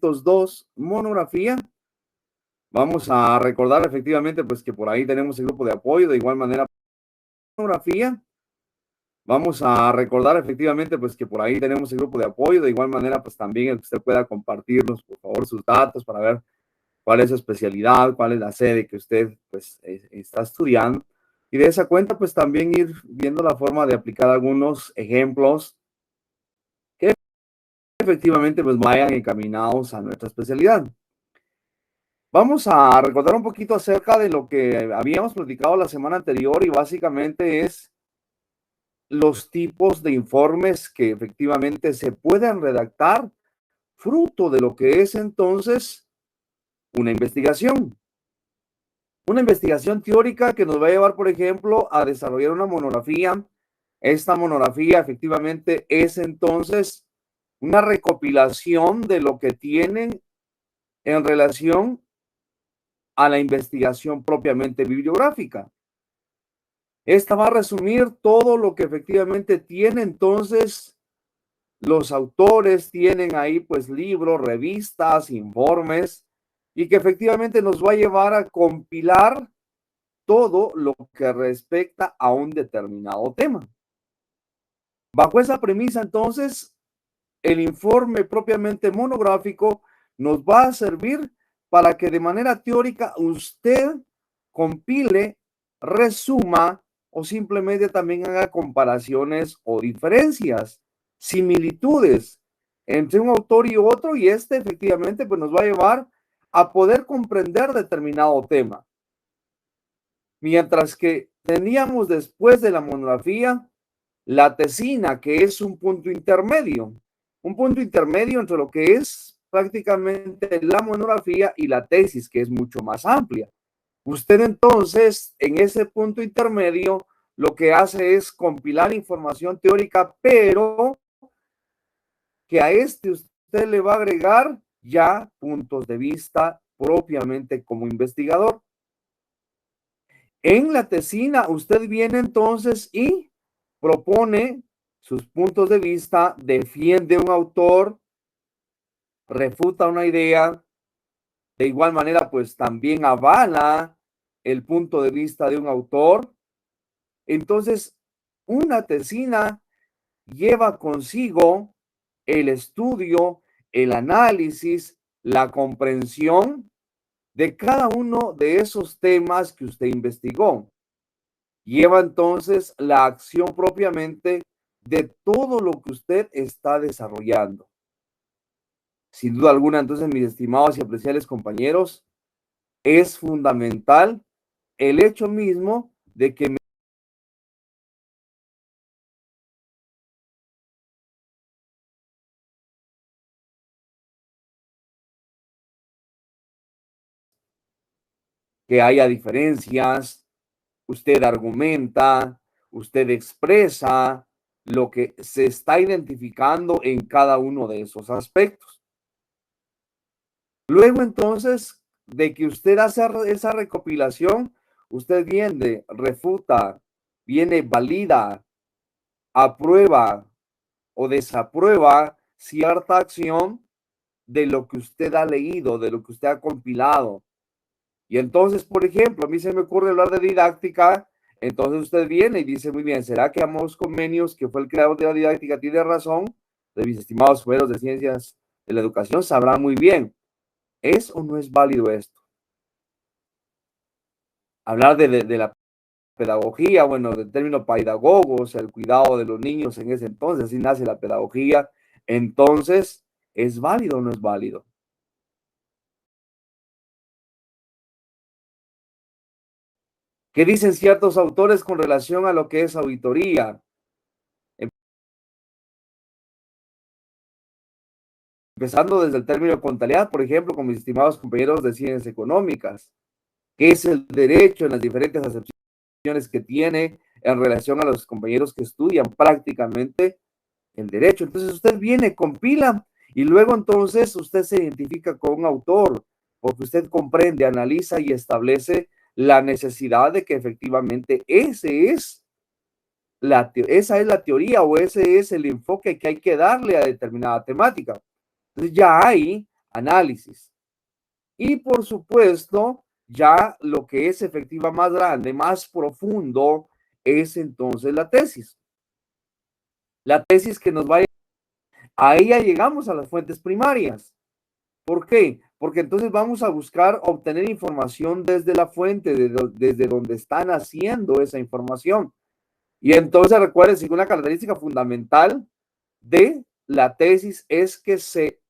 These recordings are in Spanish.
2, monografía. Vamos a recordar efectivamente pues que por ahí tenemos el grupo de apoyo, de igual manera, monografía. Vamos a recordar efectivamente pues que por ahí tenemos el grupo de apoyo, de igual manera pues también el que usted pueda compartirnos por favor sus datos para ver cuál es su especialidad, cuál es la sede que usted pues está estudiando. Y de esa cuenta pues también ir viendo la forma de aplicar algunos ejemplos que efectivamente pues vayan encaminados a nuestra especialidad. Vamos a recordar un poquito acerca de lo que habíamos platicado la semana anterior y básicamente es los tipos de informes que efectivamente se pueden redactar fruto de lo que es entonces una investigación. Una investigación teórica que nos va a llevar, por ejemplo, a desarrollar una monografía. Esta monografía efectivamente es entonces una recopilación de lo que tienen en relación a la investigación propiamente bibliográfica. Esta va a resumir todo lo que efectivamente tiene entonces los autores, tienen ahí pues libros, revistas, informes, y que efectivamente nos va a llevar a compilar todo lo que respecta a un determinado tema. Bajo esa premisa, entonces, el informe propiamente monográfico nos va a servir para que de manera teórica usted compile, resuma o simplemente también haga comparaciones o diferencias, similitudes entre un autor y otro, y este efectivamente pues nos va a llevar a poder comprender determinado tema. Mientras que teníamos después de la monografía la tesina, que es un punto intermedio entre lo que es prácticamente la monografía y la tesis, que es mucho más amplia. Usted entonces, en ese punto intermedio, lo que hace es compilar información teórica, pero que a este usted le va a agregar ya puntos de vista propiamente como investigador. En la tesina, usted viene entonces y propone sus puntos de vista, defiende un autor, refuta una idea, de igual manera, pues también avala el punto de vista de un autor. Entonces, una tesina lleva consigo el estudio, el análisis, la comprensión de cada uno de esos temas que usted investigó. Lleva entonces la acción propiamente de todo lo que usted está desarrollando. Sin duda alguna, entonces, mis estimados y apreciables compañeros, es fundamental el hecho mismo de que haya diferencias, usted argumenta, usted expresa lo que se está identificando en cada uno de esos aspectos. Luego, entonces, de que usted hace esa recopilación, usted viene, refuta, viene, valida, aprueba o desaprueba cierta acción de lo que usted ha leído, de lo que usted ha compilado. Y entonces, por ejemplo, a mí se me ocurre hablar de didáctica, entonces usted viene y dice, muy bien, ¿será que Amos Comenius, que fue el creador de la didáctica, tiene razón? De mis estimados fueros de ciencias de la educación sabrán muy bien, ¿es o no es válido esto? Hablar de la pedagogía, bueno, del término pedagogos, el cuidado de los niños en ese entonces, así nace la pedagogía, entonces, ¿es válido o no es válido? ¿Qué dicen ciertos autores con relación a lo que es auditoría? Empezando desde el término de contabilidad, por ejemplo, con mis estimados compañeros de ciencias económicas, ¿qué es el derecho en las diferentes acepciones que tiene en relación a los compañeros que estudian prácticamente el derecho? Entonces usted viene, compila y luego entonces usted se identifica con un autor porque usted comprende, analiza y establece la necesidad de que efectivamente esa es la teoría o ese es el enfoque que hay que darle a determinada temática. Entonces ya hay análisis. Y por supuesto, ya lo que es efectiva más grande, más profundo, es entonces la tesis. La tesis que nos va a... Ahí ya llegamos a las fuentes primarias. ¿Por qué? Porque entonces vamos a buscar obtener información desde la fuente, desde donde están haciendo esa información. Y entonces recuerden que una característica fundamental de la tesis es que se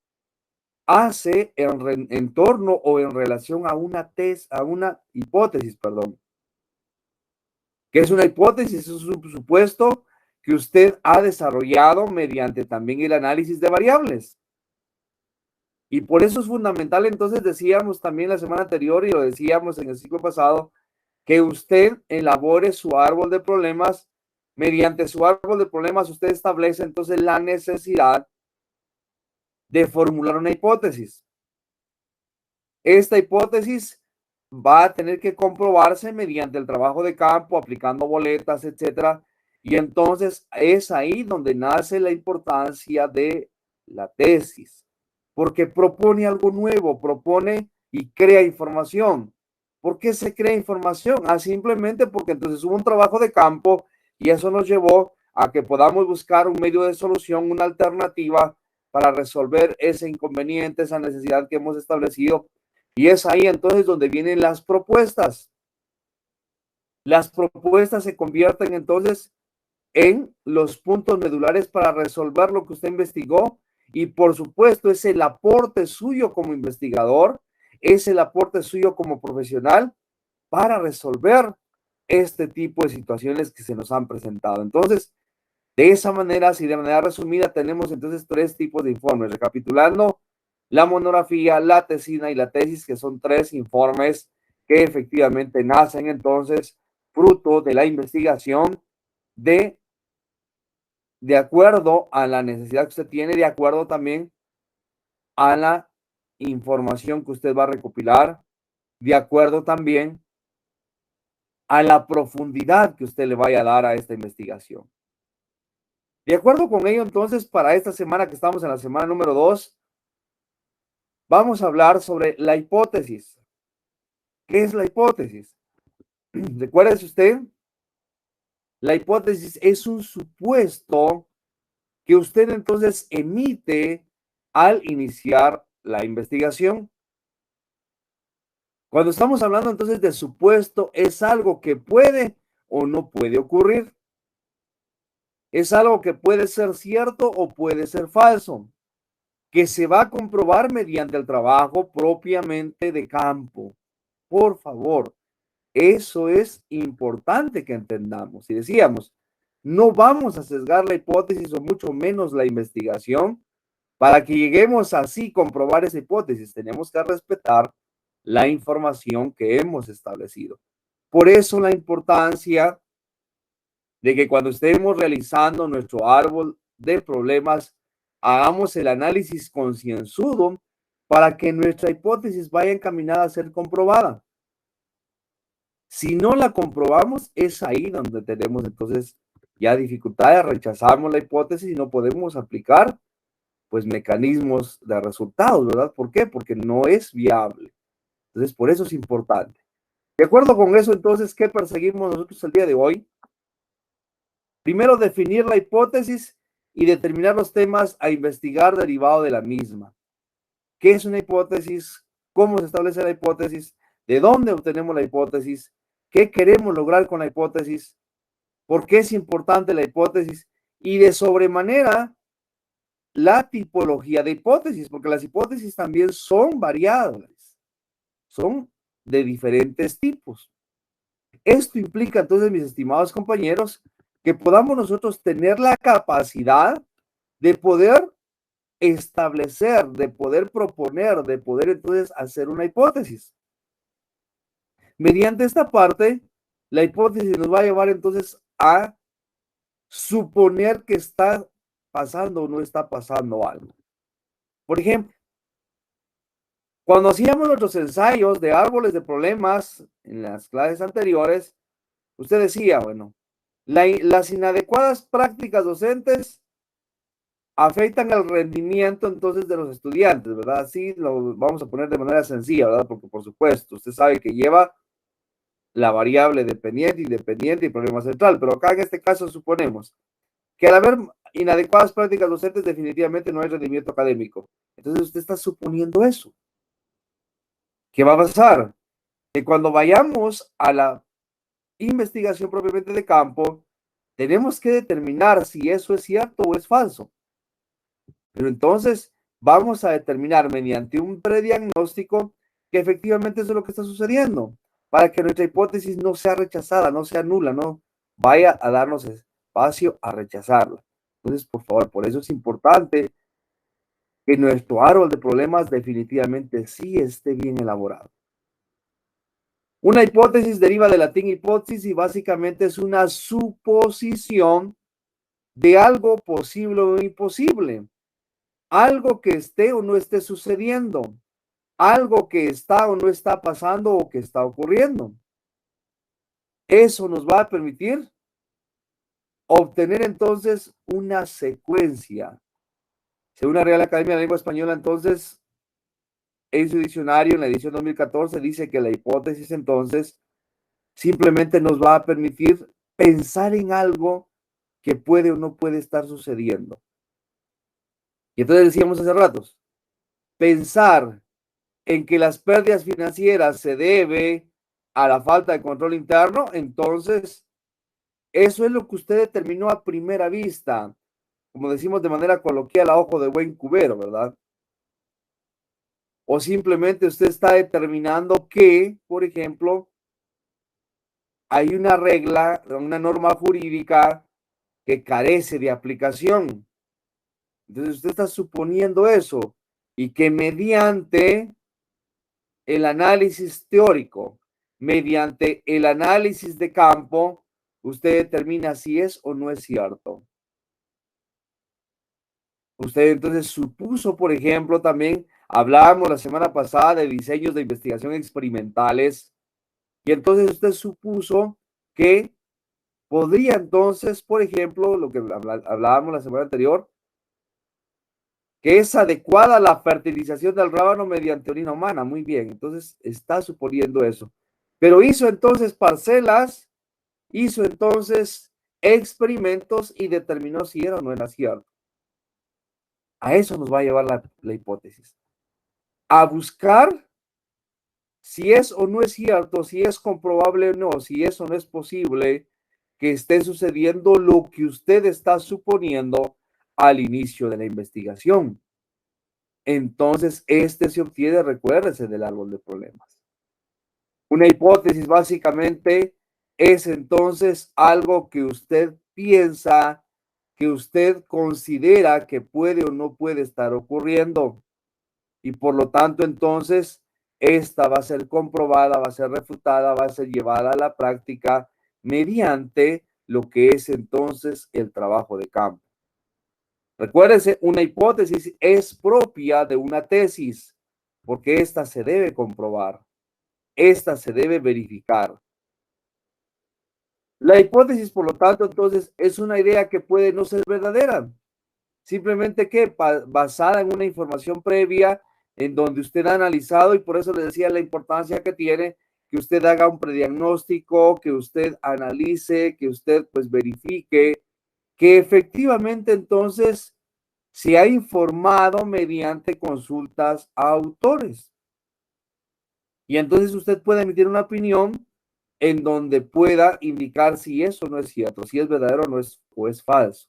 hace en torno o en relación a una hipótesis, perdón. ¿Qué es una hipótesis? Es un supuesto que usted ha desarrollado mediante también el análisis de variables. Y por eso es fundamental, entonces decíamos también la semana anterior y lo decíamos en el ciclo pasado, que usted elabore su árbol de problemas. Mediante su árbol de problemas usted establece entonces la necesidad de formular una hipótesis. Esta hipótesis va a tener que comprobarse mediante el trabajo de campo, aplicando boletas, etcétera. Y entonces es ahí donde nace la importancia de la tesis, porque propone algo nuevo, propone y crea información. ¿Por qué se crea información? Simplemente porque entonces hubo un trabajo de campo y eso nos llevó a que podamos buscar un medio de solución, una alternativa para resolver ese inconveniente, esa necesidad que hemos establecido. Y es ahí entonces donde vienen las propuestas. Las propuestas se convierten entonces en los puntos medulares para resolver lo que usted investigó y por supuesto es el aporte suyo como investigador, es el aporte suyo como profesional para resolver este tipo de situaciones que se nos han presentado. Entonces, de esa manera, si de manera resumida, tenemos entonces 3 tipos de informes, recapitulando: la monografía, la tesina y la tesis, que son 3 informes que efectivamente nacen entonces fruto de la investigación de acuerdo a la necesidad que usted tiene, de acuerdo también a la información que usted va a recopilar, de acuerdo también a la profundidad que usted le vaya a dar a esta investigación. De acuerdo con ello, entonces, para esta semana que estamos en la semana número 2, vamos a hablar sobre la hipótesis. ¿Qué es la hipótesis? Recuérdese usted, la hipótesis es un supuesto que usted entonces emite al iniciar la investigación. Cuando estamos hablando entonces de supuesto, es algo que puede o no puede ocurrir. Es algo que puede ser cierto o puede ser falso, que se va a comprobar mediante el trabajo propiamente de campo. Por favor, eso es importante que entendamos. Y decíamos, no vamos a sesgar la hipótesis o mucho menos la investigación para que lleguemos así a comprobar esa hipótesis. Tenemos que respetar la información que hemos establecido. Por eso la importancia de que cuando estemos realizando nuestro árbol de problemas, hagamos el análisis concienzudo para que nuestra hipótesis vaya encaminada a ser comprobada. Si no la comprobamos, es ahí donde tenemos entonces ya dificultades, rechazamos la hipótesis y no podemos aplicar pues mecanismos de resultados, ¿verdad? ¿Por qué? Porque no es viable. Entonces, por eso es importante. De acuerdo con eso, entonces, ¿qué perseguimos nosotros el día de hoy? Primero, definir la hipótesis y determinar los temas a investigar derivado de la misma. ¿Qué es una hipótesis? ¿Cómo se establece la hipótesis? ¿De dónde obtenemos la hipótesis? ¿Qué queremos lograr con la hipótesis? ¿Por qué es importante la hipótesis? Y de sobremanera, la tipología de hipótesis, porque las hipótesis también son variables, son de diferentes tipos. Esto implica entonces, mis estimados compañeros, que podamos nosotros tener la capacidad de poder establecer, de poder proponer, de poder entonces hacer una hipótesis. Mediante esta parte, la hipótesis nos va a llevar entonces a suponer que está pasando o no está pasando algo. Por ejemplo, cuando hacíamos nuestros ensayos de árboles de problemas en las clases anteriores, usted decía, bueno, las inadecuadas prácticas docentes afectan el rendimiento entonces de los estudiantes, ¿verdad? Así lo vamos a poner de manera sencilla, ¿verdad? Porque por supuesto, usted sabe que lleva la variable dependiente, independiente y problema central, pero acá en este caso suponemos que al haber inadecuadas prácticas docentes definitivamente no hay rendimiento académico. Entonces usted está suponiendo eso. ¿Qué va a pasar? Que cuando vayamos a la investigación propiamente de campo, tenemos que determinar si eso es cierto o es falso. Pero entonces vamos a determinar mediante un prediagnóstico que efectivamente eso es lo que está sucediendo, para que nuestra hipótesis no sea rechazada, no sea nula, no vaya a darnos espacio a rechazarla. Entonces, por favor, por eso es importante que nuestro árbol de problemas definitivamente sí esté bien elaborado. Una hipótesis deriva del latín hipótesis y básicamente es una suposición de algo posible o imposible, algo que esté o no esté sucediendo, algo que está o no está pasando o que está ocurriendo. Eso nos va a permitir obtener entonces una secuencia. Según la Real Academia de la Lengua Española, entonces, en su diccionario, en la edición 2014, dice que la hipótesis entonces simplemente nos va a permitir pensar en algo que puede o no puede estar sucediendo. Y entonces decíamos hace ratos, pensar en que las pérdidas financieras se debe a la falta de control interno, entonces eso es lo que usted determinó a primera vista, como decimos de manera coloquial, a ojo de buen cubero, ¿verdad? O simplemente usted está determinando que, por ejemplo, hay una regla, una norma jurídica que carece de aplicación. Entonces usted está suponiendo eso y que mediante el análisis teórico, mediante el análisis de campo, usted determina si es o no es cierto. Usted entonces supuso, por ejemplo, también hablábamos la semana pasada de diseños de investigación experimentales y entonces usted supuso que podría entonces, por ejemplo, lo que hablábamos la semana anterior, que es adecuada la fertilización del rábano mediante orina humana. Muy bien, entonces está suponiendo eso. Pero hizo entonces parcelas, hizo entonces experimentos y determinó si era o no era cierto. A eso nos va a llevar la hipótesis. A buscar si es o no es cierto, si es comprobable o no, si eso no es posible que esté sucediendo lo que usted está suponiendo al inicio de la investigación. Entonces, este se obtiene, recuérdese, del árbol de problemas. Una hipótesis básicamente es entonces algo que usted piensa, que usted considera que puede o no puede estar ocurriendo. Y por lo tanto, entonces, esta va a ser comprobada, va a ser refutada, va a ser llevada a la práctica mediante lo que es entonces el trabajo de campo. Recuérdese, una hipótesis es propia de una tesis, porque esta se debe comprobar, esta se debe verificar. La hipótesis, por lo tanto, entonces, es una idea que puede no ser verdadera, simplemente que basada en una información previa en donde usted ha analizado, y por eso le decía la importancia que tiene que usted haga un prediagnóstico, que usted analice, que usted pues verifique que efectivamente entonces se ha informado mediante consultas a autores. Y entonces usted puede emitir una opinión en donde pueda indicar si eso no es cierto, si es verdadero o es falso.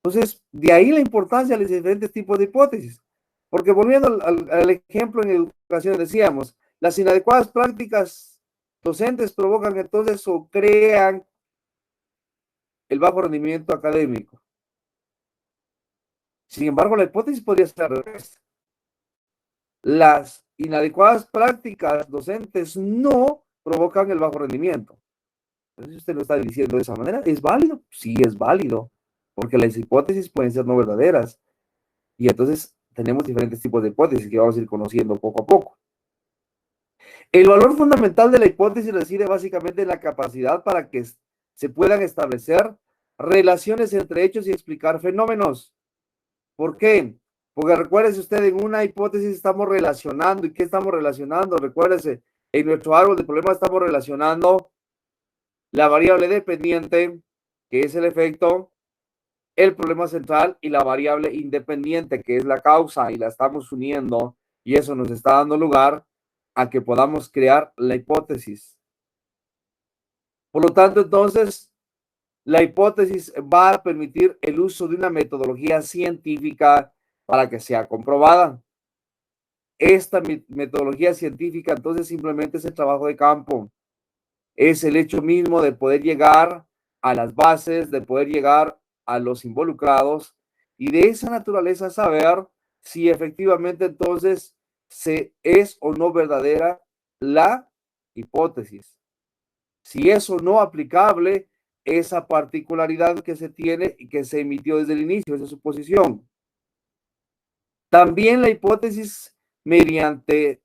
Entonces, de ahí la importancia de los diferentes tipos de hipótesis. Porque volviendo al ejemplo en educación, decíamos, las inadecuadas prácticas docentes provocan entonces o crean el bajo rendimiento académico. Sin embargo, la hipótesis podría ser al revés. Las inadecuadas prácticas docentes no provocan el bajo rendimiento. Entonces, usted lo está diciendo de esa manera. ¿Es válido? Sí, es válido, porque las hipótesis pueden ser no verdaderas. Y entonces tenemos diferentes tipos de hipótesis que vamos a ir conociendo poco a poco. El valor fundamental de la hipótesis reside básicamente en la capacidad para que se puedan establecer relaciones entre hechos y explicar fenómenos. ¿Por qué? Porque recuérdese usted, en una hipótesis estamos relacionando. ¿Y qué estamos relacionando? Recuérdese, en nuestro árbol de problemas estamos relacionando la variable dependiente, que es el efecto, el problema central, y la variable independiente, que es la causa, y la estamos uniendo, y eso nos está dando lugar a que podamos crear la hipótesis. Por lo tanto, entonces, la hipótesis va a permitir el uso de una metodología científica para que sea comprobada. Esta metodología científica, entonces, simplemente es el trabajo de campo. Es el hecho mismo de poder llegar a las bases, de poder llegar a los involucrados y de esa naturaleza saber si efectivamente entonces se es o no verdadera la hipótesis. Si es o no aplicable esa particularidad que se tiene y que se emitió desde el inicio, esa suposición. También la hipótesis, mediante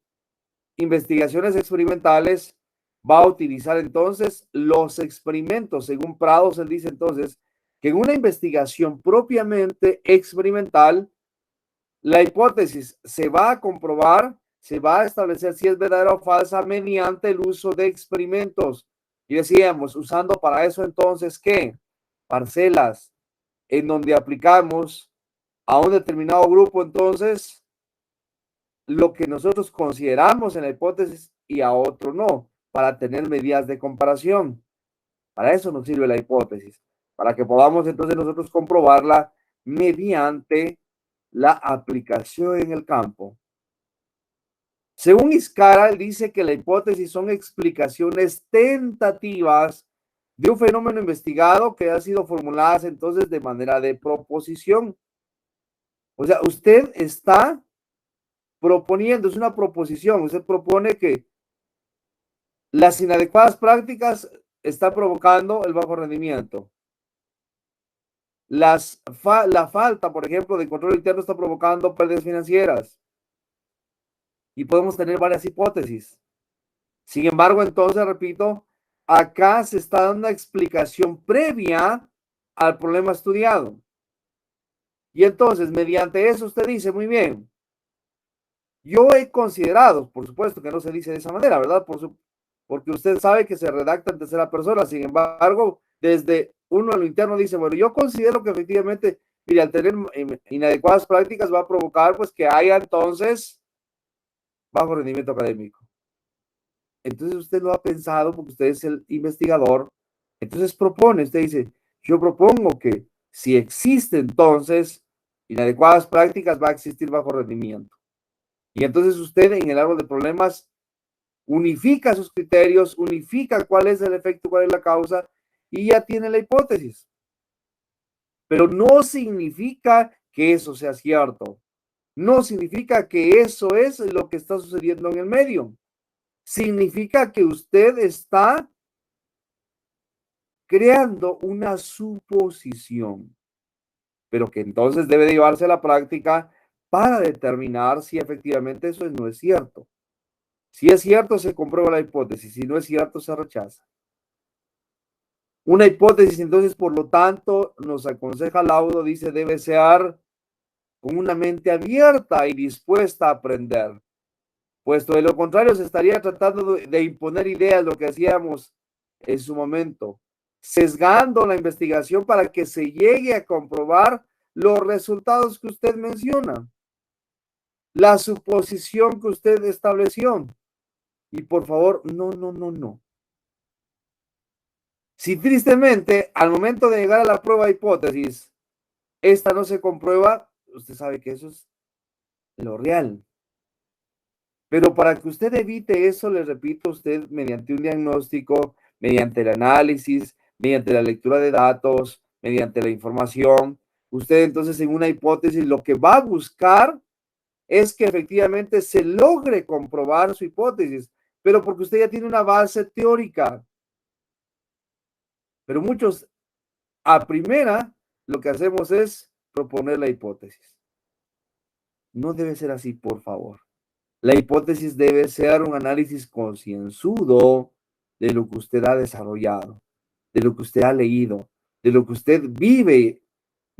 investigaciones experimentales, va a utilizar entonces los experimentos. Según Prados, él dice entonces que en una investigación propiamente experimental, la hipótesis se va a comprobar, se va a establecer si es verdadera o falsa mediante el uso de experimentos. Y decíamos, usando para eso entonces, ¿qué? Parcelas, en donde aplicamos a un determinado grupo, entonces, lo que nosotros consideramos en la hipótesis y a otro no, para tener medidas de comparación. Para eso nos sirve la hipótesis, para que podamos entonces nosotros comprobarla mediante la aplicación en el campo. Según Iscara, dice que la hipótesis son explicaciones tentativas de un fenómeno investigado que ha sido formuladas entonces de manera de proposición. O sea, usted está proponiendo, es una proposición, usted propone que las inadecuadas prácticas están provocando el bajo rendimiento. La falta, por ejemplo, de control interno está provocando pérdidas financieras. Y podemos tener varias hipótesis. Sin embargo, entonces, repito, acá se está dando una explicación previa al problema estudiado. Y entonces, mediante eso, usted dice, muy bien, yo he considerado, por supuesto que no se dice de esa manera, ¿verdad? Porque usted sabe que se redacta en tercera persona. Sin embargo, desde uno en lo interno dice, bueno, yo considero que efectivamente, mire, al tener inadecuadas prácticas va a provocar pues que haya entonces bajo rendimiento académico. Entonces usted lo ha pensado porque usted es el investigador. Entonces propone, usted dice, yo propongo que si existe entonces inadecuadas prácticas, va a existir bajo rendimiento. Y entonces usted en el árbol de problemas unifica sus criterios, unifica cuál es el efecto, cuál es la causa, y ya tiene la hipótesis. Pero no significa que eso sea cierto. No significa que eso es lo que está sucediendo en el medio. Significa que usted está creando una suposición, pero que entonces debe llevarse a la práctica para determinar si efectivamente eso no es cierto. Si es cierto, se comprueba la hipótesis. Si no es cierto, se rechaza. Una hipótesis, entonces, por lo tanto, nos aconseja Laudo, dice, debe ser con una mente abierta y dispuesta a aprender. Puesto de lo contrario, se estaría tratando de imponer ideas, lo que hacíamos en su momento, sesgando la investigación para que se llegue a comprobar los resultados que usted menciona, la suposición que usted estableció. Y por favor, no, no, no, no. Si tristemente, al momento de llegar a la prueba de hipótesis, esta no se comprueba, usted sabe que eso es lo real. Pero para que usted evite eso, le repito, usted mediante un diagnóstico, mediante el análisis, mediante la lectura de datos, mediante la información, usted entonces en una hipótesis lo que va a buscar es que efectivamente se logre comprobar su hipótesis, pero porque usted ya tiene una base teórica. Pero muchos a primera lo que hacemos es proponer la hipótesis. No debe ser así, por favor. La hipótesis debe ser un análisis concienzudo de lo que usted ha desarrollado, de lo que usted ha leído, de lo que usted vive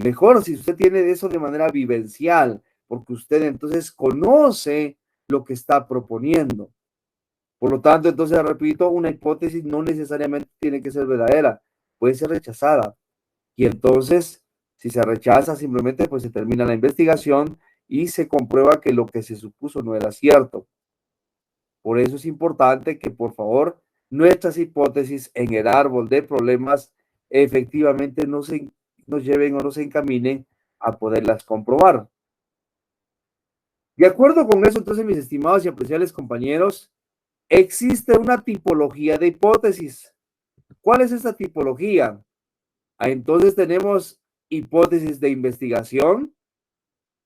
Mejor si usted tiene eso de manera vivencial, porque usted entonces conoce lo que está proponiendo. Por lo tanto, entonces, repito, una hipótesis no necesariamente tiene que ser verdadera, puede ser rechazada. Y entonces, si se rechaza, simplemente pues se termina la investigación y se comprueba que lo que se supuso no era cierto. Por eso es importante que, por favor, nuestras hipótesis en el árbol de problemas efectivamente nos lleven o nos encaminen a poderlas comprobar. De acuerdo con eso, entonces, mis estimados y apreciables compañeros, existe una tipología de hipótesis. ¿Cuál es esta tipología? Entonces tenemos hipótesis de investigación,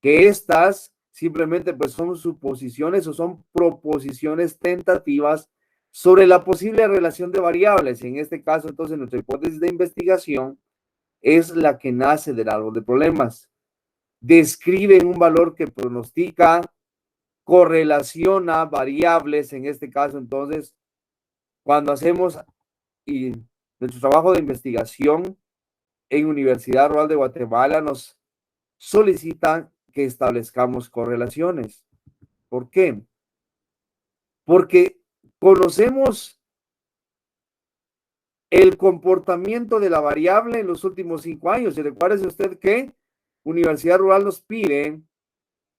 que estas simplemente pues son suposiciones o son proposiciones tentativas sobre la posible relación de variables. En este caso, entonces, nuestra hipótesis de investigación es la que nace del árbol de problemas. Describen un valor que pronostica, correlaciona variables. En este caso, entonces, cuando hacemos nuestro trabajo de investigación en Universidad Rural de Guatemala, nos solicitan que establezcamos correlaciones. ¿Por qué? Porque conocemos el comportamiento de la variable en los últimos 5 años. Y recuerde usted que Universidad Rural nos pide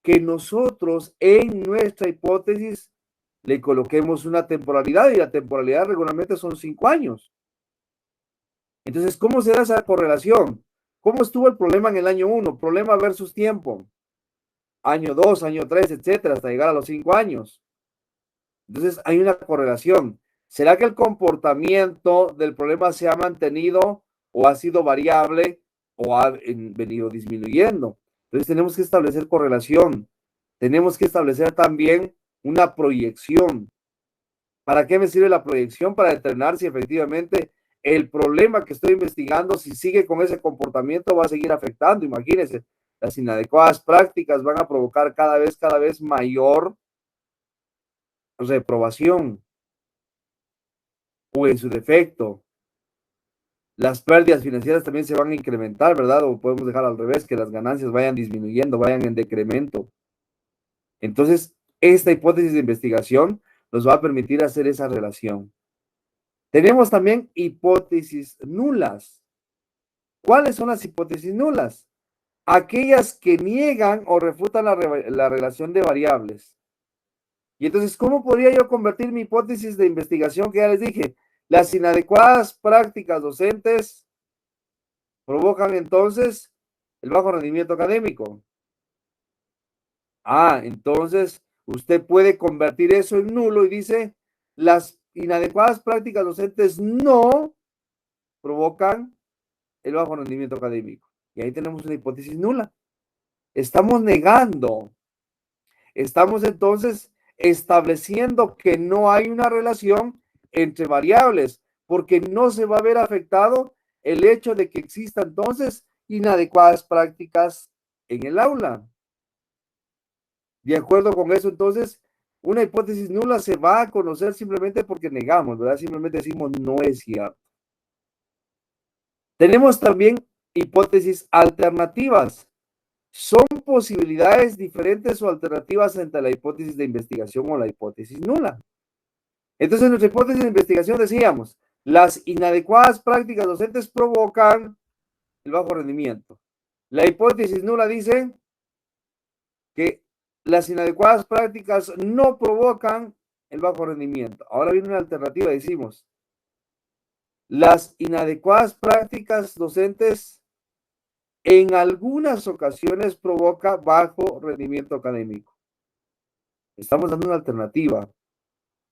que nosotros en nuestra hipótesis le coloquemos una temporalidad, y la temporalidad regularmente son 5 años. Entonces, ¿cómo será esa correlación? ¿Cómo estuvo el problema en el año 1? Problema versus tiempo. Año 2, año 3, etcétera, hasta llegar a los 5 años. Entonces, hay una correlación. ¿Será que el comportamiento del problema se ha mantenido o ha sido variable o ha venido disminuyendo? Entonces, tenemos que establecer correlación. Tenemos que establecer también una proyección. ¿Para qué me sirve la proyección? Para determinar si efectivamente el problema que estoy investigando, si sigue con ese comportamiento, va a seguir afectando. Imagínense, las inadecuadas prácticas van a provocar cada vez mayor reprobación, o en su defecto, las pérdidas financieras también se van a incrementar, ¿verdad? O podemos dejar al revés, que las ganancias vayan disminuyendo, vayan en decremento. Entonces, esta hipótesis de investigación nos va a permitir hacer esa relación. Tenemos también hipótesis nulas. ¿Cuáles son las hipótesis nulas? Aquellas que niegan o refutan la relación de variables. Y entonces, ¿cómo podría yo convertir mi hipótesis de investigación que ya les dije? Las inadecuadas prácticas docentes provocan entonces el bajo rendimiento académico. Entonces usted puede convertir eso en nulo y dice, las inadecuadas prácticas docentes no provocan el bajo rendimiento académico. Y ahí tenemos una hipótesis nula. Estamos negando. Estamos entonces estableciendo que no hay una relación entre variables, porque no se va a ver afectado el hecho de que exista entonces inadecuadas prácticas en el aula. De acuerdo con eso, entonces, una hipótesis nula se va a conocer simplemente porque negamos, ¿verdad? Simplemente decimos no es cierto. Tenemos también hipótesis alternativas. Son posibilidades diferentes o alternativas entre la hipótesis de investigación o la hipótesis nula. Entonces, en nuestra hipótesis de investigación decíamos, las inadecuadas prácticas docentes provocan el bajo rendimiento. La hipótesis nula dice que las inadecuadas prácticas no provocan el bajo rendimiento. Ahora viene una alternativa, decimos, las inadecuadas prácticas docentes en algunas ocasiones provoca bajo rendimiento académico. Estamos dando una alternativa.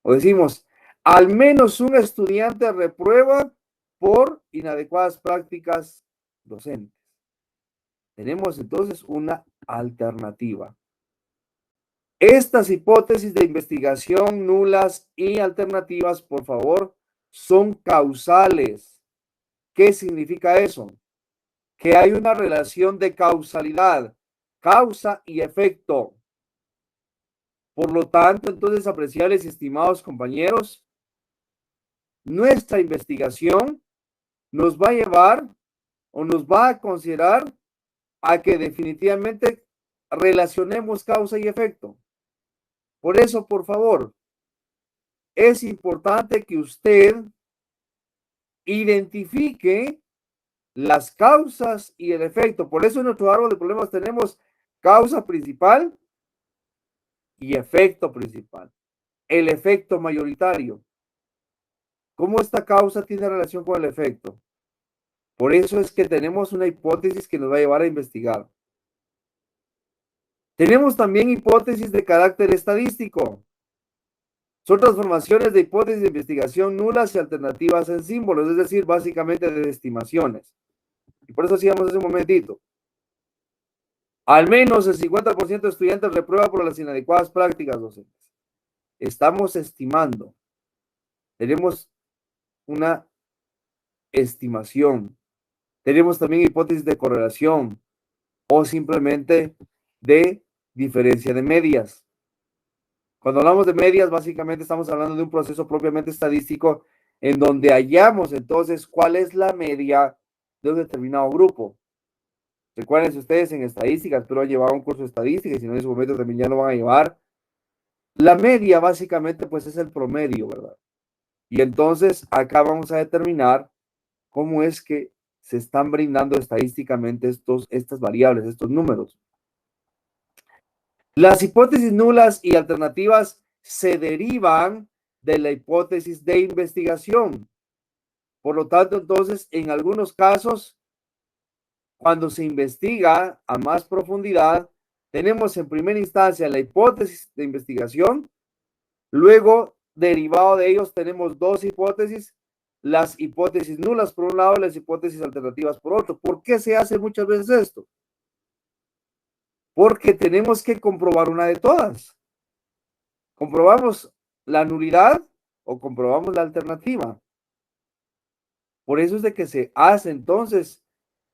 O decimos, al menos un estudiante reprueba por inadecuadas prácticas docentes. Tenemos entonces una alternativa. Estas hipótesis de investigación nulas y alternativas, por favor, son causales. ¿Qué significa eso? Que hay una relación de causalidad, causa y efecto. Por lo tanto, entonces, apreciables y estimados compañeros, nuestra investigación nos va a llevar o nos va a considerar a que definitivamente relacionemos causa y efecto. Por eso, por favor, es importante que usted identifique las causas y el efecto. Por eso en nuestro árbol de problemas tenemos causa principal y efecto principal. El efecto mayoritario. ¿Cómo esta causa tiene relación con el efecto? Por eso es que tenemos una hipótesis que nos va a llevar a investigar. Tenemos también hipótesis de carácter estadístico. Son transformaciones de hipótesis de investigación nulas y alternativas en símbolos, es decir, básicamente de estimaciones. Y por eso hacíamos hace un momentito. Al menos el 50% de estudiantes reprueba por las inadecuadas prácticas docentes. Estamos estimando. Tenemos una estimación. Tenemos también hipótesis de correlación o simplemente de diferencia de medias. Cuando hablamos de medias, básicamente estamos hablando de un proceso propiamente estadístico en donde hallamos entonces cuál es la media de un determinado grupo. Recuerden ustedes en estadísticas, pero han llevado un curso de estadística y si no en su momento también ya lo van a llevar. La media básicamente pues es el promedio, ¿verdad? Y entonces acá vamos a determinar cómo es que se están brindando estadísticamente estas variables, estos números. Las hipótesis nulas y alternativas se derivan de la hipótesis de investigación. Por lo tanto, entonces, en algunos casos, cuando se investiga a más profundidad, tenemos en primera instancia la hipótesis de investigación, luego, derivado de ellos, tenemos dos hipótesis, las hipótesis nulas por un lado y las hipótesis alternativas por otro. ¿Por qué se hace muchas veces esto? Porque tenemos que comprobar una de todas. ¿Comprobamos la nulidad o comprobamos la alternativa? Por eso es de que se hace entonces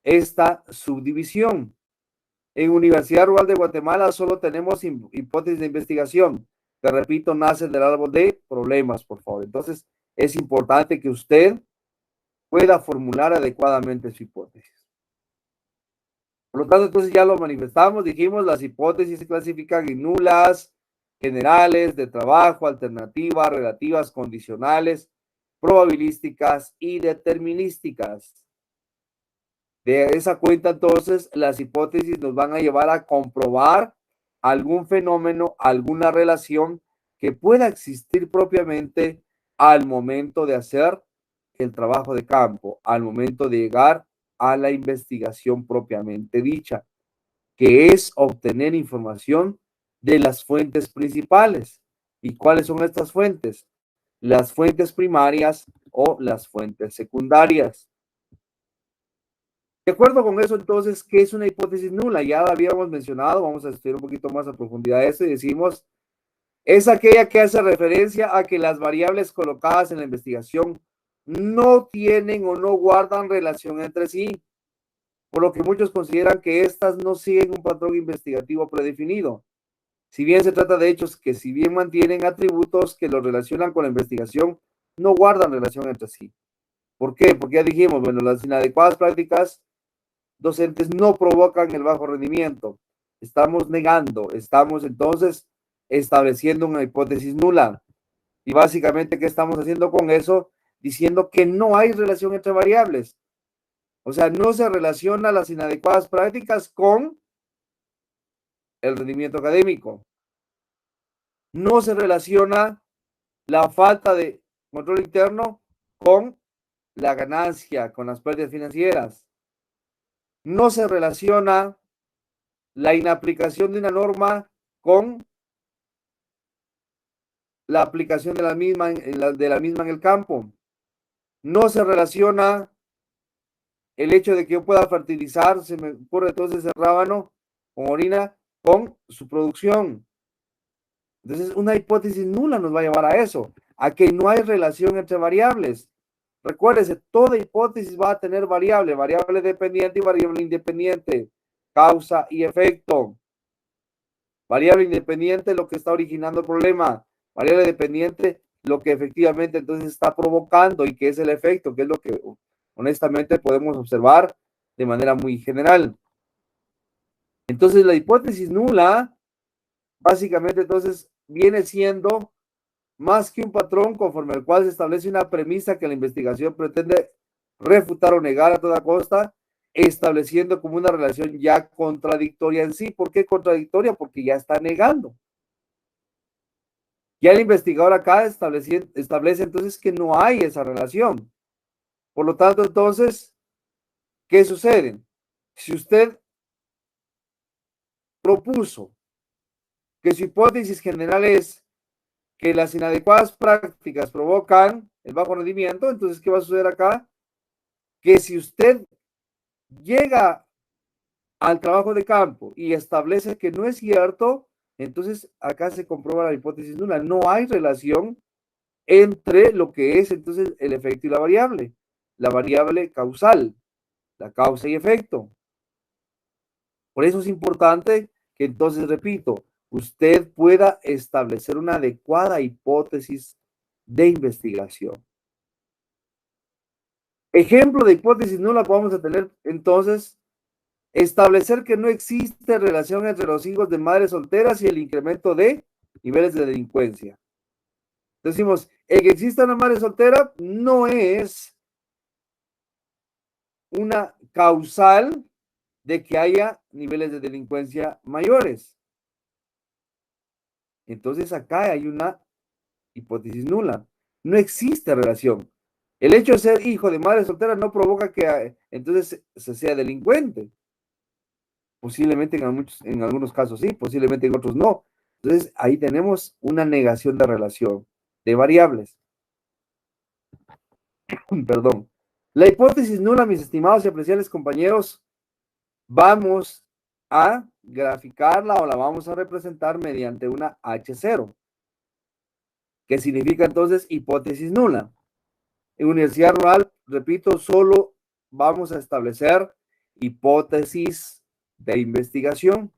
esta subdivisión. En Universidad Rural de Guatemala solo tenemos hipótesis de investigación. Te repito, nace del árbol de problemas, por favor. Entonces, es importante que usted pueda formular adecuadamente su hipótesis. Por lo tanto, entonces ya lo manifestamos, dijimos, las hipótesis se clasifican en nulas, generales, de trabajo, alternativas, relativas, condicionales, probabilísticas y determinísticas. De esa cuenta, entonces, las hipótesis nos van a llevar a comprobar algún fenómeno, alguna relación que pueda existir propiamente al momento de hacer el trabajo de campo, al momento de llegar a la investigación propiamente dicha, que es obtener información de las fuentes principales. ¿Y cuáles son estas fuentes? Las fuentes primarias o las fuentes secundarias. De acuerdo con eso, entonces, ¿qué es una hipótesis nula? Ya la habíamos mencionado, vamos a estudiar un poquito más a profundidad esto y decimos, es aquella que hace referencia a que las variables colocadas en la investigación no tienen o no guardan relación entre sí, por lo que muchos consideran que estas no siguen un patrón investigativo predefinido. Si bien se trata de hechos que si bien mantienen atributos que los relacionan con la investigación, no guardan relación entre sí. ¿Por qué? Porque ya dijimos, bueno, las inadecuadas prácticas docentes no provocan el bajo rendimiento. Estamos negando, estamos entonces estableciendo una hipótesis nula. Y básicamente, ¿qué estamos haciendo con eso? Diciendo que no hay relación entre variables. O sea, no se relaciona las inadecuadas prácticas con el rendimiento académico. No se relaciona la falta de control interno con la ganancia, con las pérdidas financieras. No se relaciona la inaplicación de una norma con la aplicación de la misma en el campo. No se relaciona el hecho de que yo pueda fertilizar, se me ocurre entonces el rábano con orina, con su producción. Entonces, una hipótesis nula nos va a llevar a eso, a que no hay relación entre variables. Recuérdese, toda hipótesis va a tener variable dependiente y variable independiente, causa y efecto. Variable independiente, lo que está originando el problema. Variable dependiente, lo que efectivamente entonces está provocando y que es el efecto, que es lo que honestamente podemos observar de manera muy general. Entonces, la hipótesis nula, básicamente, entonces, viene siendo más que un patrón conforme al cual se establece una premisa que la investigación pretende refutar o negar a toda costa, estableciendo como una relación ya contradictoria en sí. ¿Por qué contradictoria? Porque ya está negando. Ya el investigador acá establece entonces que no hay esa relación. Por lo tanto, entonces, ¿qué sucede? Si usted propuso que su hipótesis general es que las inadecuadas prácticas provocan el bajo rendimiento, entonces, ¿qué va a suceder acá? Que si usted llega al trabajo de campo y establece que no es cierto, entonces acá se comprueba la hipótesis nula. No hay relación entre lo que es entonces el efecto y la variable causal, la causa y efecto. Por eso es importante que entonces, repito, usted pueda establecer una adecuada hipótesis de investigación. Ejemplo de hipótesis nula vamos a tener entonces establecer que no existe relación entre los hijos de madres solteras y el incremento de niveles de delincuencia. Decimos, el que exista una madre soltera no es una causal de que haya niveles de delincuencia mayores. Entonces acá hay una hipótesis nula. No existe relación. El hecho de ser hijo de madre soltera no provoca que entonces se sea delincuente. Posiblemente en algunos casos sí, posiblemente en otros no. Entonces ahí tenemos una negación de relación de variables. Perdón. La hipótesis nula, mis estimados y apreciables compañeros, vamos a graficarla o la vamos a representar mediante una H0, que significa entonces hipótesis nula. En Universidad Rural, repito, solo vamos a establecer hipótesis de investigación.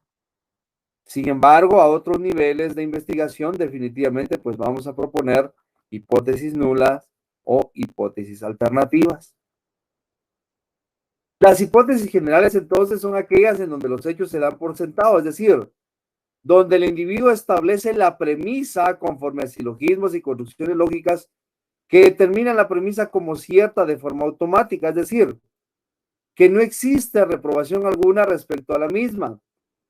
Sin embargo, a otros niveles de investigación, definitivamente, pues vamos a proponer hipótesis nulas o hipótesis alternativas. Las hipótesis generales, entonces, son aquellas en donde los hechos se dan por sentado, es decir, donde el individuo establece la premisa conforme a silogismos y construcciones lógicas que determinan la premisa como cierta de forma automática, es decir, que no existe reprobación alguna respecto a la misma.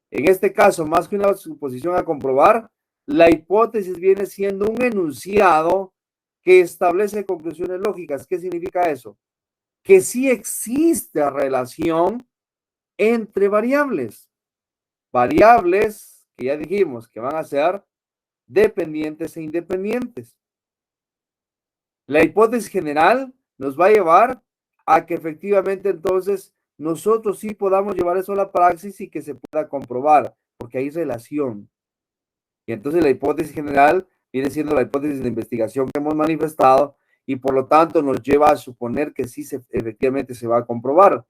En este caso, más que una suposición a comprobar, la hipótesis viene siendo un enunciado que establece conclusiones lógicas. ¿Qué significa eso? Que sí existe relación entre variables. Variables que ya dijimos que van a ser dependientes e independientes. La hipótesis general nos va a llevar a que efectivamente entonces nosotros sí podamos llevar eso a la praxis y que se pueda comprobar, porque hay relación. Y entonces la hipótesis general viene siendo la hipótesis de investigación que hemos manifestado y por lo tanto nos lleva a suponer que sí efectivamente se va a comprobar.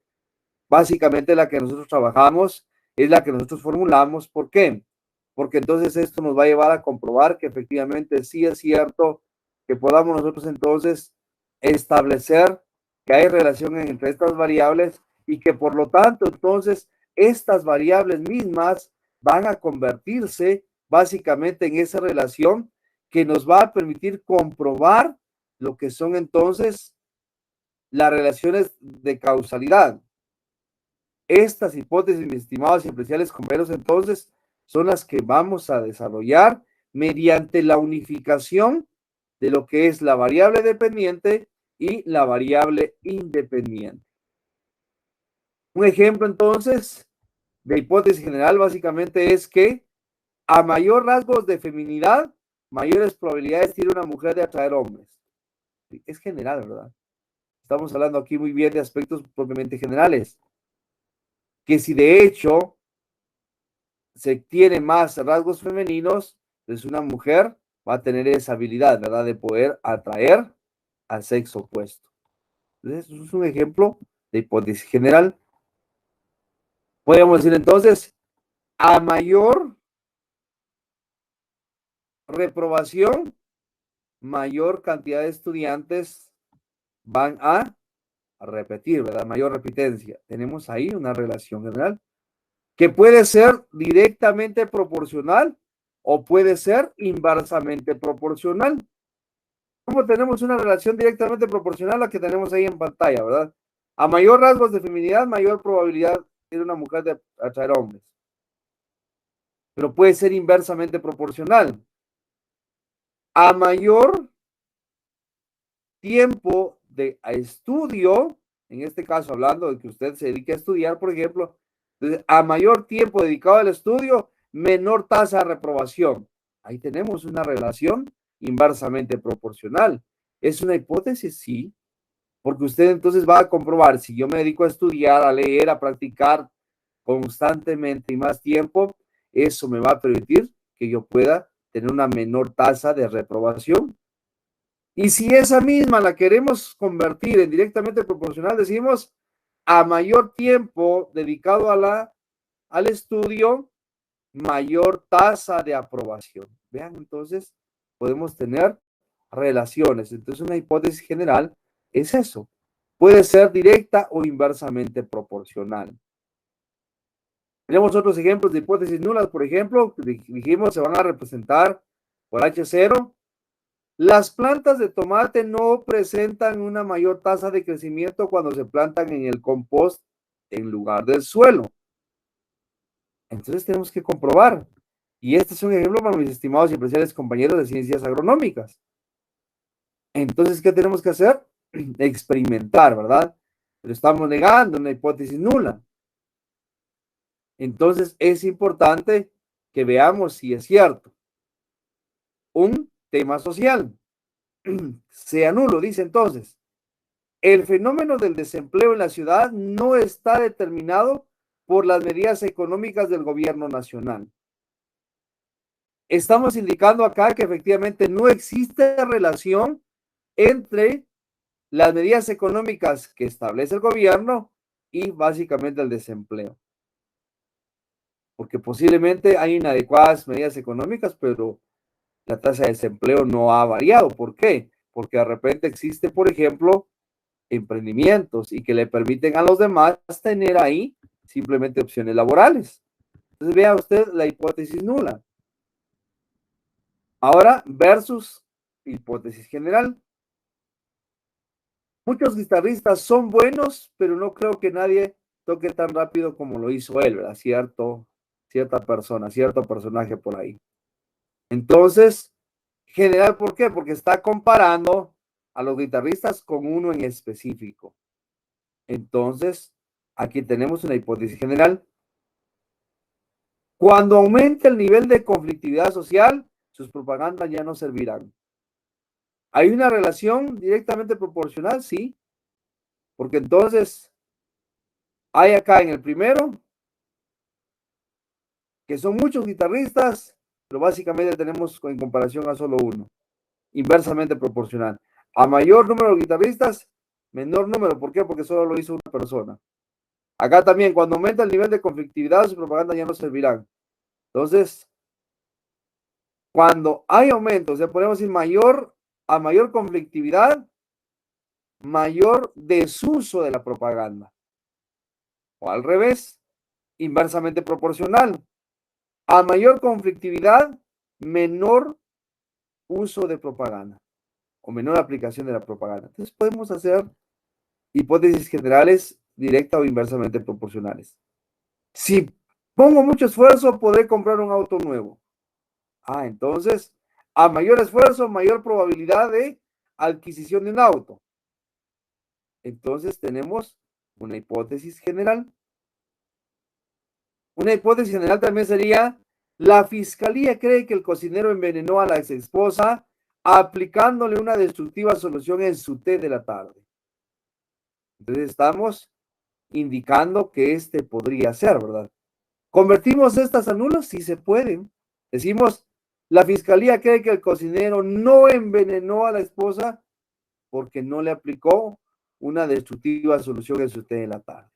Básicamente la que nosotros trabajamos es la que nosotros formulamos. ¿Por qué? Porque entonces esto nos va a llevar a comprobar que efectivamente sí es cierto que podamos nosotros entonces establecer que hay relación entre estas variables y que por lo tanto entonces estas variables mismas van a convertirse básicamente en esa relación que nos va a permitir comprobar lo que son entonces las relaciones de causalidad. Estas hipótesis, mis estimados y apreciables compañeros, entonces, son las que vamos a desarrollar mediante la unificación de lo que es la variable dependiente y la variable independiente. Un ejemplo, entonces, de hipótesis general, básicamente es que a mayor rasgos de feminidad, mayores probabilidades tiene una mujer de atraer hombres. Es general, ¿verdad? Estamos hablando aquí muy bien de aspectos propiamente generales. Que si de hecho se tiene más rasgos femeninos, pues una mujer va a tener esa habilidad, ¿verdad? De poder atraer al sexo opuesto. Entonces, eso es un ejemplo de hipótesis general. Podríamos decir entonces, a mayor reprobación, mayor cantidad de estudiantes van a repetir, ¿verdad? Mayor repitencia. Tenemos ahí una relación general. que puede ser directamente proporcional o puede ser inversamente proporcional. ¿Cómo tenemos una relación directamente proporcional a la que tenemos ahí en pantalla, verdad? A mayor rasgos de feminidad, mayor probabilidad tiene una mujer de atraer hombres. Pero puede ser inversamente proporcional. A mayor tiempo de estudio, en este caso hablando de que usted se dedique a estudiar, por ejemplo, a mayor tiempo dedicado al estudio, menor tasa de reprobación. Ahí tenemos una relación inversamente proporcional. ¿Es una hipótesis? Sí, porque usted entonces va a comprobar, si yo me dedico a estudiar, a leer, a practicar constantemente y más tiempo, eso me va a permitir que yo pueda tener una menor tasa de reprobación. Y si esa misma la queremos convertir en directamente proporcional, decimos a mayor tiempo dedicado al estudio, mayor tasa de aprobación. Vean, entonces podemos tener relaciones. Entonces una hipótesis general es eso. Puede ser directa o inversamente proporcional. Tenemos otros ejemplos de hipótesis nulas, por ejemplo, dijimos se van a representar por H0. Las plantas de tomate no presentan una mayor tasa de crecimiento cuando se plantan en el compost en lugar del suelo. Entonces tenemos que comprobar. Y este es un ejemplo para mis estimados y apreciables compañeros de ciencias agronómicas. Entonces, ¿qué tenemos que hacer? Experimentar, ¿verdad? Pero estamos negando una hipótesis nula. Entonces, es importante que veamos si es cierto. Un tema social sea nulo, dice entonces. El fenómeno del desempleo en la ciudad no está determinado por las medidas económicas del gobierno nacional. Estamos indicando acá que efectivamente no existe relación entre las medidas económicas que establece el gobierno y básicamente el desempleo. Porque posiblemente hay inadecuadas medidas económicas, pero la tasa de desempleo no ha variado. ¿Por qué? Porque de repente existe, por ejemplo, emprendimientos y que le permiten a los demás tener ahí simplemente opciones laborales. Entonces vea usted la hipótesis nula. Ahora versus hipótesis general. Muchos guitarristas son buenos, pero no creo que nadie toque tan rápido como lo hizo él, ¿verdad? Cierta persona, cierto personaje por ahí. Entonces, general, ¿por qué? Porque está comparando a los guitarristas con uno en específico. Entonces, aquí tenemos una hipótesis general. Cuando aumente el nivel de conflictividad social, sus propagandas ya no servirán. ¿Hay una relación directamente proporcional? Sí, porque entonces hay acá en el primero que son muchos guitarristas, pero básicamente tenemos en comparación a solo uno, inversamente proporcional. A mayor número de guitarristas, menor número. ¿Por qué? Porque solo lo hizo una persona. Acá también, cuando aumenta el nivel de conflictividad, sus propagandas ya no servirán. Entonces, cuando hay aumento, o sea, podemos decir a mayor conflictividad, mayor desuso de la propaganda. O al revés, inversamente proporcional. A mayor conflictividad, menor uso de propaganda o menor aplicación de la propaganda. Entonces podemos hacer hipótesis generales directa o inversamente proporcionales. Si pongo mucho esfuerzo, podré comprar un auto nuevo. Entonces, a mayor esfuerzo, mayor probabilidad de adquisición de un auto. Entonces tenemos una hipótesis general. Una hipótesis general también sería, la fiscalía cree que el cocinero envenenó a la ex esposa aplicándole una destructiva solución en su té de la tarde. Entonces estamos indicando que este podría ser, ¿verdad? ¿Convertimos estas a nulas? Sí se pueden. Decimos, la fiscalía cree que el cocinero no envenenó a la esposa porque no le aplicó una destructiva solución en su té de la tarde.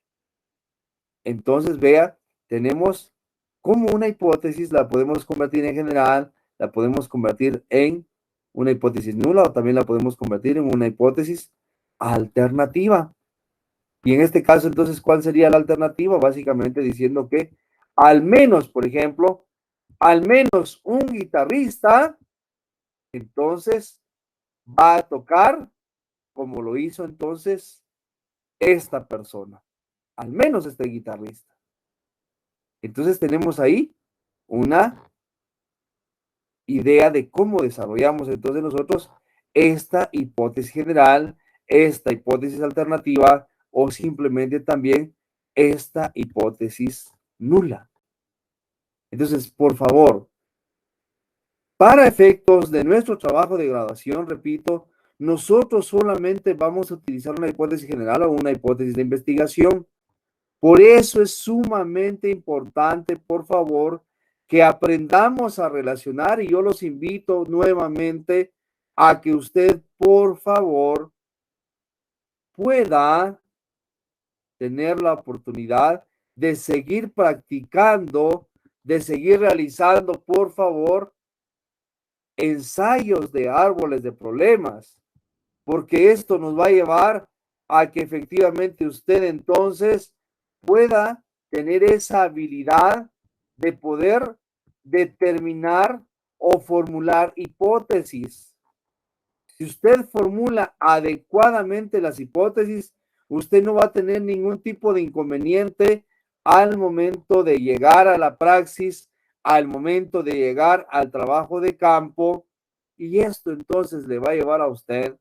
Entonces, vea, tenemos como una hipótesis, la podemos convertir en general, la podemos convertir en una hipótesis nula o también la podemos convertir en una hipótesis alternativa. Y en este caso, entonces, ¿cuál sería la alternativa? Básicamente diciendo que al menos, por ejemplo, al menos un guitarrista, entonces va a tocar como lo hizo entonces esta persona, al menos este guitarrista. Entonces tenemos ahí una idea de cómo desarrollamos entonces nosotros esta hipótesis general, esta hipótesis alternativa o simplemente también esta hipótesis nula. Entonces, por favor, para efectos de nuestro trabajo de graduación, repito, nosotros solamente vamos a utilizar una hipótesis general o una hipótesis de investigación. Por eso es sumamente importante, por favor, que aprendamos a relacionar y yo los invito nuevamente a que usted, por favor, pueda tener la oportunidad de seguir practicando, de seguir realizando, por favor, ensayos de árboles de problemas, porque esto nos va a llevar a que efectivamente usted entonces pueda tener esa habilidad de poder determinar o formular hipótesis. Si usted formula adecuadamente las hipótesis, usted no va a tener ningún tipo de inconveniente al momento de llegar a la praxis, al momento de llegar al trabajo de campo, y esto entonces le va a llevar a usted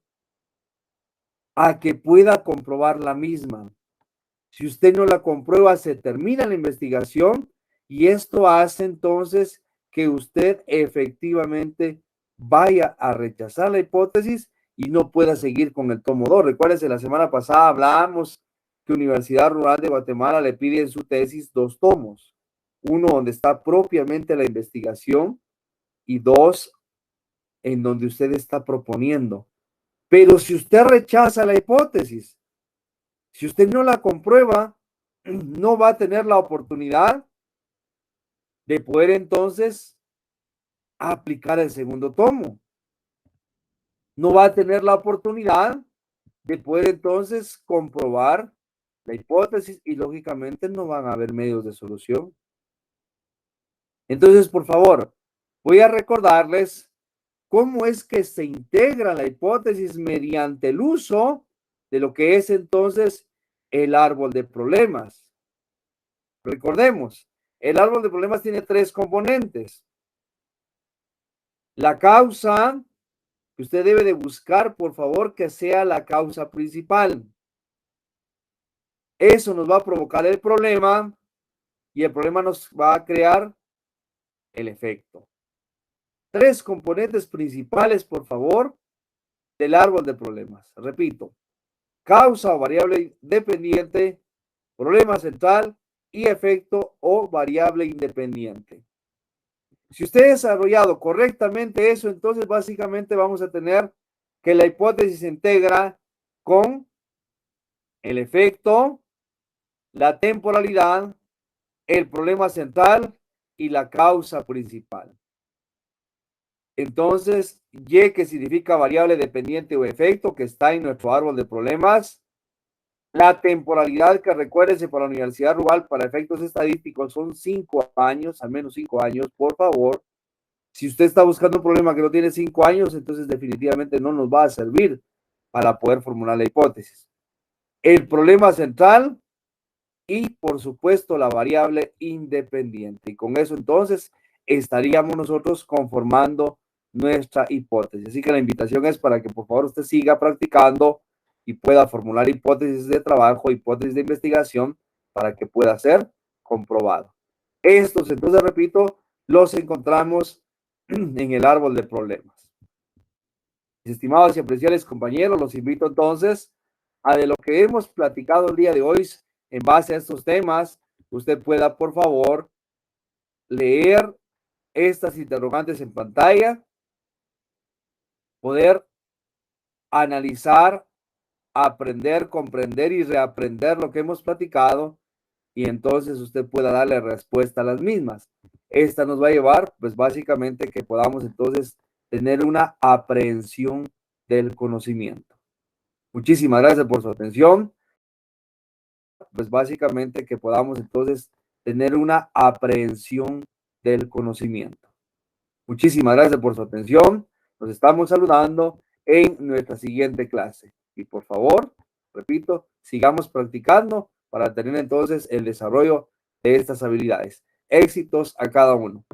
a que pueda comprobar la misma. Si usted no la comprueba, se termina la investigación y esto hace entonces que usted efectivamente vaya a rechazar la hipótesis y no pueda seguir con el tomo 2. Recuérdense, la semana pasada hablábamos que Universidad Rural de Guatemala le pide en su tesis 2 tomos. Uno donde está propiamente la investigación y 2 en donde usted está proponiendo. Pero si usted rechaza la hipótesis, si usted no la comprueba, no va a tener la oportunidad de poder entonces aplicar el segundo tomo. No va a tener la oportunidad de poder entonces comprobar la hipótesis y lógicamente no van a haber medios de solución. Entonces, por favor, voy a recordarles cómo es que se integra la hipótesis mediante el uso de lo que es entonces el árbol de problemas. Recordemos, el árbol de problemas tiene 3 componentes. La causa, que usted debe de buscar, por favor, que sea la causa principal. Eso nos va a provocar el problema y el problema nos va a crear el efecto. 3 componentes principales, por favor, del árbol de problemas. Repito, causa o variable dependiente, problema central y efecto o variable independiente. Si usted ha desarrollado correctamente eso, entonces básicamente vamos a tener que la hipótesis se integra con el efecto, la temporalidad, el problema central y la causa principal. Entonces, Y, que significa variable dependiente o efecto, que está en nuestro árbol de problemas. La temporalidad, que recuérdense, para la Universidad Rural, para efectos estadísticos, son 5 años, al menos 5 años, por favor. Si usted está buscando un problema que no tiene 5 años, entonces definitivamente no nos va a servir para poder formular la hipótesis. El problema central y, por supuesto, la variable independiente. Y con eso, entonces, estaríamos nosotros conformando nuestra hipótesis. Así que la invitación es para que, por favor, usted siga practicando y pueda formular hipótesis de trabajo, hipótesis de investigación, para que pueda ser comprobado. Estos, entonces, repito, los encontramos en el árbol de problemas. Mis estimados y apreciables compañeros, los invito entonces a de lo que hemos platicado el día de hoy en base a estos temas, usted pueda, por favor, leer estas interrogantes en pantalla, poder analizar, aprender, comprender y reaprender lo que hemos platicado y entonces usted pueda darle respuesta a las mismas. Esta nos va a llevar, pues básicamente, que podamos entonces tener una aprehensión del conocimiento. Muchísimas gracias por su atención. Pues básicamente que podamos entonces tener una aprehensión del conocimiento. Muchísimas gracias por su atención. Nos estamos saludando en nuestra siguiente clase. Y por favor, repito, sigamos practicando para tener entonces el desarrollo de estas habilidades. Éxitos a cada uno.